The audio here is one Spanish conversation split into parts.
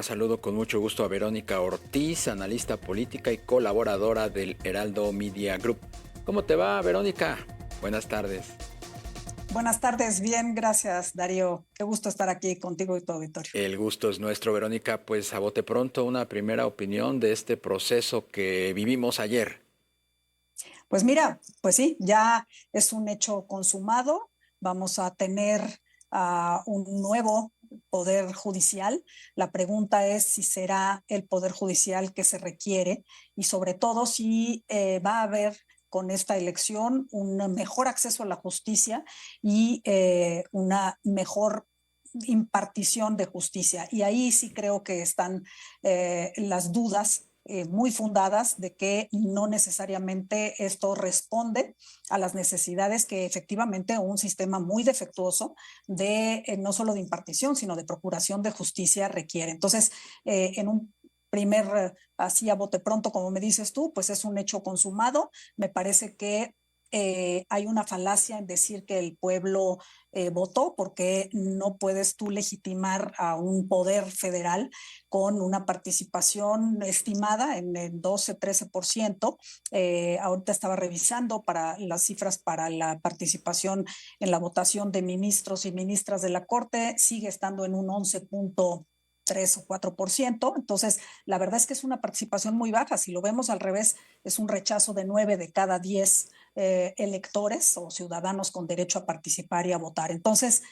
Saludo con mucho gusto a Verónica Ortiz, analista política y colaboradora del Heraldo Media Group. ¿Cómo te va, Verónica? Buenas tardes. Buenas tardes, bien, gracias, Darío. Qué gusto estar aquí contigo y tu auditorio. El gusto es nuestro, Verónica. Pues a bote pronto, una primera opinión de este proceso que vivimos ayer. Pues mira, pues sí, ya es un hecho consumado. Vamos a tener un nuevo poder judicial. La pregunta es si será el poder judicial que se requiere y sobre todo si va a haber con esta elección un mejor acceso a la justicia y una mejor impartición de justicia. Y ahí sí creo que están las dudas muy fundadas de que no necesariamente esto responde a las necesidades que efectivamente un sistema muy defectuoso de no solo de impartición, sino de procuración de justicia requiere. Entonces, en un primer, así a bote pronto, como me dices tú, pues es un hecho consumado. Me parece que hay una falacia en decir que el pueblo votó, porque no puedes tú legitimar a un poder federal con una participación estimada en el 12-13%. Ahorita estaba revisando para las cifras para la participación en la votación de ministros y ministras de la Corte, sigue estando en un 11.3 o 4%. Entonces, la verdad es que es una participación muy baja. Si lo vemos al revés, es un rechazo de 9 de cada 10 electores o ciudadanos con derecho a participar y a votar. Entonces,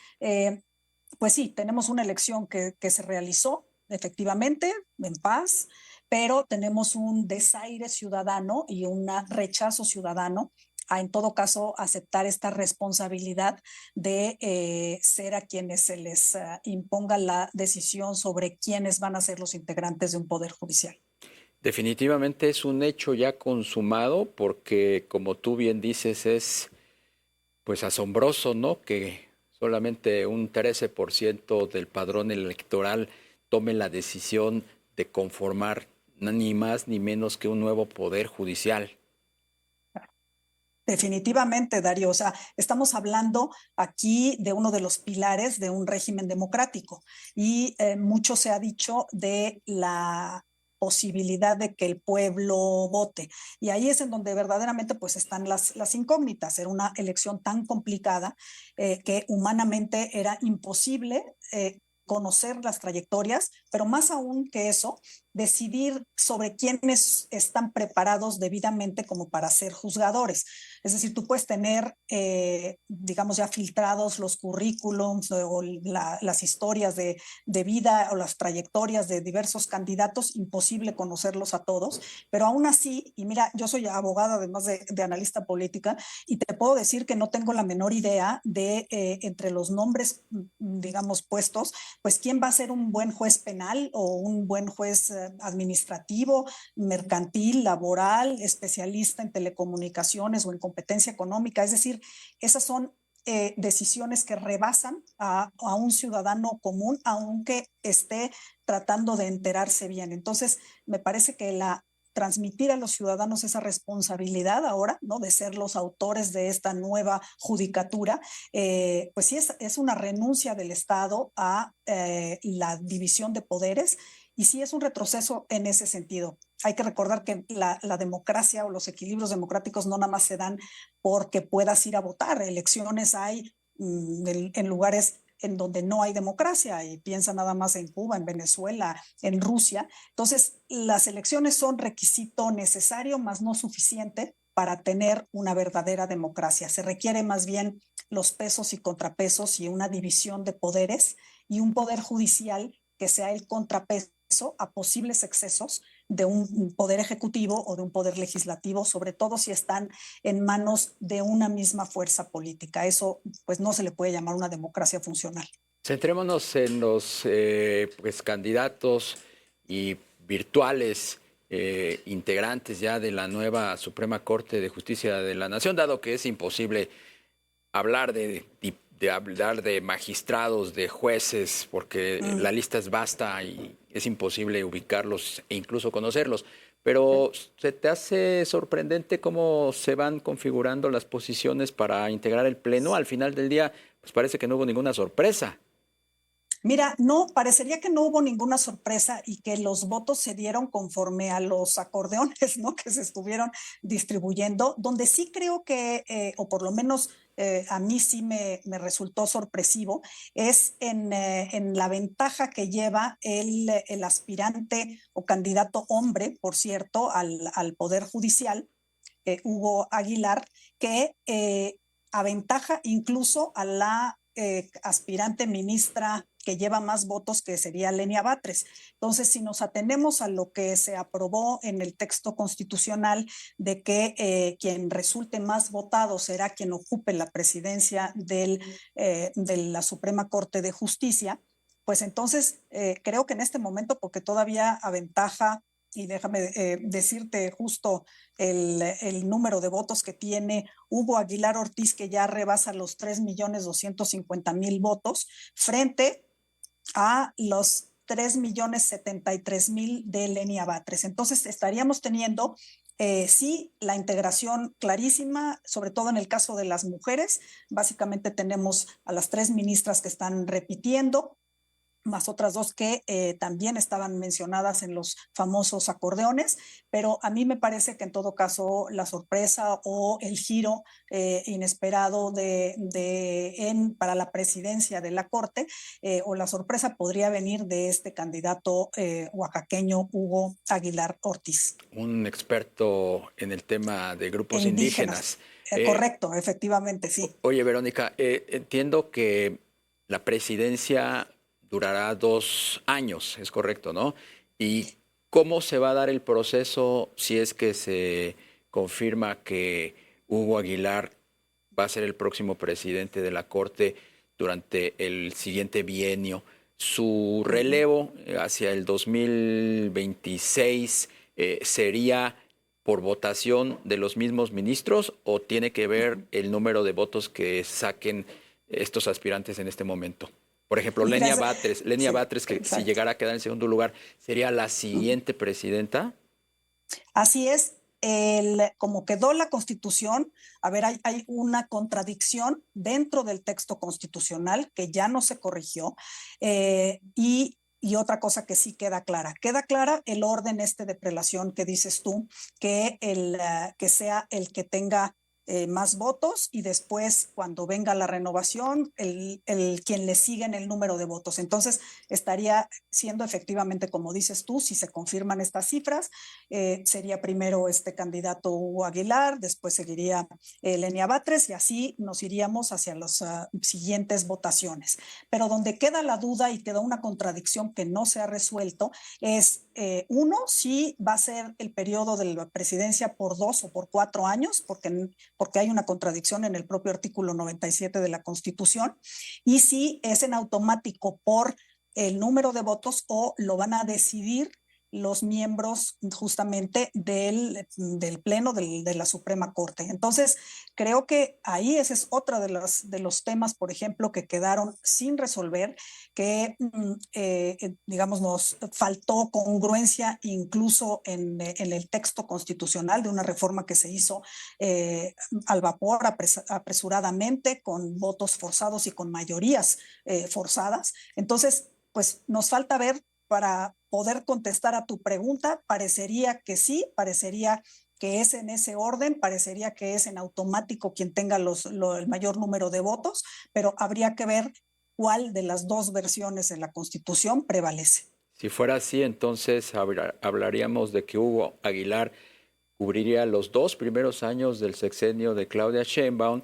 pues sí, tenemos una elección que se realizó efectivamente en paz, pero tenemos un desaire ciudadano y un rechazo ciudadano a, en todo caso, aceptar esta responsabilidad de ser a quienes se les imponga la decisión sobre quiénes van a ser los integrantes de un poder judicial. Definitivamente es un hecho ya consumado porque, como tú bien dices, es pues asombroso, ¿no? Que solamente un 13% del padrón electoral tome la decisión de conformar ni más ni menos que un nuevo poder judicial. Definitivamente, Darío. O sea, estamos hablando aquí de uno de los pilares de un régimen democrático y mucho se ha dicho de la posibilidad de que el pueblo vote. Y ahí es en donde verdaderamente pues están las incógnitas. Era una elección tan complicada que humanamente era imposible conocer las trayectorias, pero más aún que eso, decidir sobre quiénes están preparados debidamente como para ser juzgadores. Es decir, tú puedes tener, digamos, ya filtrados los currículums o las historias de vida o las trayectorias de diversos candidatos, imposible conocerlos a todos, pero aún así, y mira, yo soy abogada además de analista política, y te puedo decir que no tengo la menor idea de entre los nombres, digamos, puestos, pues quién va a ser un buen juez penal o un buen juez administrativo, mercantil, laboral, especialista en telecomunicaciones o en competencia económica. Es decir, esas son decisiones que rebasan a un ciudadano común, aunque esté tratando de enterarse bien. Entonces, me parece que transmitir a los ciudadanos esa responsabilidad ahora, ¿no? De ser los autores de esta nueva judicatura, pues sí es una renuncia del Estado a la división de poderes y sí es un retroceso en ese sentido. Hay que recordar que la democracia o los equilibrios democráticos no nada más se dan porque puedas ir a votar. Elecciones hay en lugares en donde no hay democracia, y piensa nada más en Cuba, en Venezuela, en Rusia. Entonces, las elecciones son requisito necesario, más no suficiente para tener una verdadera democracia. Se requiere más bien los pesos y contrapesos y una división de poderes y un poder judicial que sea el contrapeso a posibles excesos de un poder ejecutivo o de un poder legislativo, sobre todo si están en manos de una misma fuerza política. Eso pues no se le puede llamar una democracia funcional. Centrémonos en los pues, candidatos y virtuales integrantes ya de la nueva Suprema Corte de Justicia de la Nación, dado que es imposible hablar hablar de magistrados, de jueces, porque la lista es vasta y es imposible ubicarlos e incluso conocerlos. Pero ¿se te hace sorprendente cómo se van configurando las posiciones para integrar el Pleno? Al final del día, pues parece que no hubo ninguna sorpresa. Mira, no, parecería que no hubo ninguna sorpresa y que los votos se dieron conforme a los acordeones, ¿no? Que se estuvieron distribuyendo, donde sí creo que, o por lo menos a mí sí me resultó sorpresivo, es en la ventaja que lleva el aspirante o candidato hombre, por cierto, al Poder Judicial, Hugo Aguilar, que aventaja incluso a la aspirante ministra que lleva más votos, que sería Lenia Batres. Entonces, si nos atenemos a lo que se aprobó en el texto constitucional de que quien resulte más votado será quien ocupe la presidencia de la Suprema Corte de Justicia, pues entonces creo que en este momento, porque todavía aventaja, y déjame decirte justo el número de votos que tiene Hugo Aguilar Ortiz, que ya rebasa los 3.250.000 votos, frente a los 3.073.000 de Lenia Batres. Entonces estaríamos teniendo, sí, la integración clarísima, sobre todo en el caso de las mujeres. Básicamente tenemos a las 3 ministras que están repitiendo, más otras 2 que también estaban mencionadas en los famosos acordeones, pero a mí me parece que en todo caso la sorpresa o el giro inesperado para la presidencia de la Corte, o la sorpresa podría venir de este candidato oaxaqueño Hugo Aguilar Ortiz. Un experto en el tema de grupos Indígenas. indígenas. Correcto, efectivamente, sí. Oye, Verónica, entiendo que la presidencia durará 2 años, es correcto, ¿no? ¿Y cómo se va a dar el proceso si es que se confirma que Hugo Aguilar va a ser el próximo presidente de la Corte durante el siguiente bienio? Su relevo hacia el 2026 sería por votación de los mismos ministros, o tiene que ver el número de votos que saquen estos aspirantes en este momento? Por ejemplo, Lenia Batres, sí, que exacto. si llegara a quedar en segundo lugar, ¿sería la siguiente presidenta? Así es. Como quedó la Constitución, a ver, hay una contradicción dentro del texto constitucional que ya no se corrigió, y otra cosa que sí queda clara el orden de prelación que dices tú, que sea el que tenga más votos, y después cuando venga la renovación, quien le sigue en el número de votos. Entonces estaría siendo efectivamente, como dices tú, si se confirman estas cifras, sería primero este candidato Hugo Aguilar, después seguiría Lenia Batres, y así nos iríamos hacia las siguientes votaciones. Pero donde queda la duda y queda una contradicción que no se ha resuelto es, uno, si va a ser el periodo de la presidencia por 2 o por 4 años, porque hay una contradicción en el propio artículo 97 de la Constitución, y si es en automático por el número de votos, o lo van a decidir los miembros justamente del Pleno de la Suprema Corte. Entonces, creo que ahí ese es otro de los temas, por ejemplo, que quedaron sin resolver, que, digamos, nos faltó congruencia incluso en el texto constitucional de una reforma que se hizo al vapor, apresuradamente, con votos forzados y con mayorías forzadas. Entonces, pues nos falta ver. Para poder contestar a tu pregunta, parecería que sí, parecería que es en ese orden, parecería que es en automático quien tenga el mayor número de votos, pero habría que ver cuál de las 2 versiones en la Constitución prevalece. Si fuera así, entonces hablaríamos de que Hugo Aguilar cubriría los 2 primeros años del sexenio de Claudia Sheinbaum,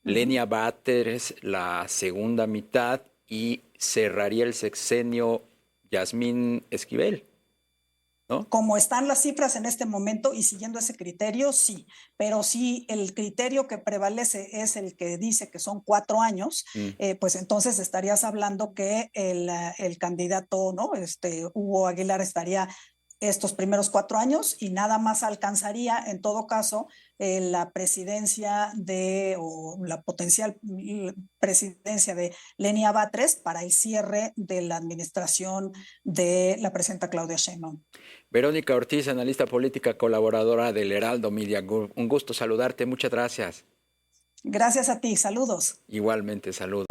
Lenia Batres la segunda mitad, y cerraría el sexenio Yasmín Esquivel, ¿no? Como están las cifras en este momento y siguiendo ese criterio, sí. Pero si el criterio que prevalece es el que dice que son 4 años, pues entonces estarías hablando que el candidato, ¿no? Hugo Aguilar estaría estos primeros 4 años y nada más alcanzaría, en todo caso, la presidencia o la potencial presidencia de Lenia Batres para el cierre de la administración de la presidenta Claudia Sheinbaum. Verónica Ortiz, analista política, colaboradora del Heraldo Media Group. Un gusto saludarte, muchas gracias. Gracias a ti, saludos. Igualmente, saludos.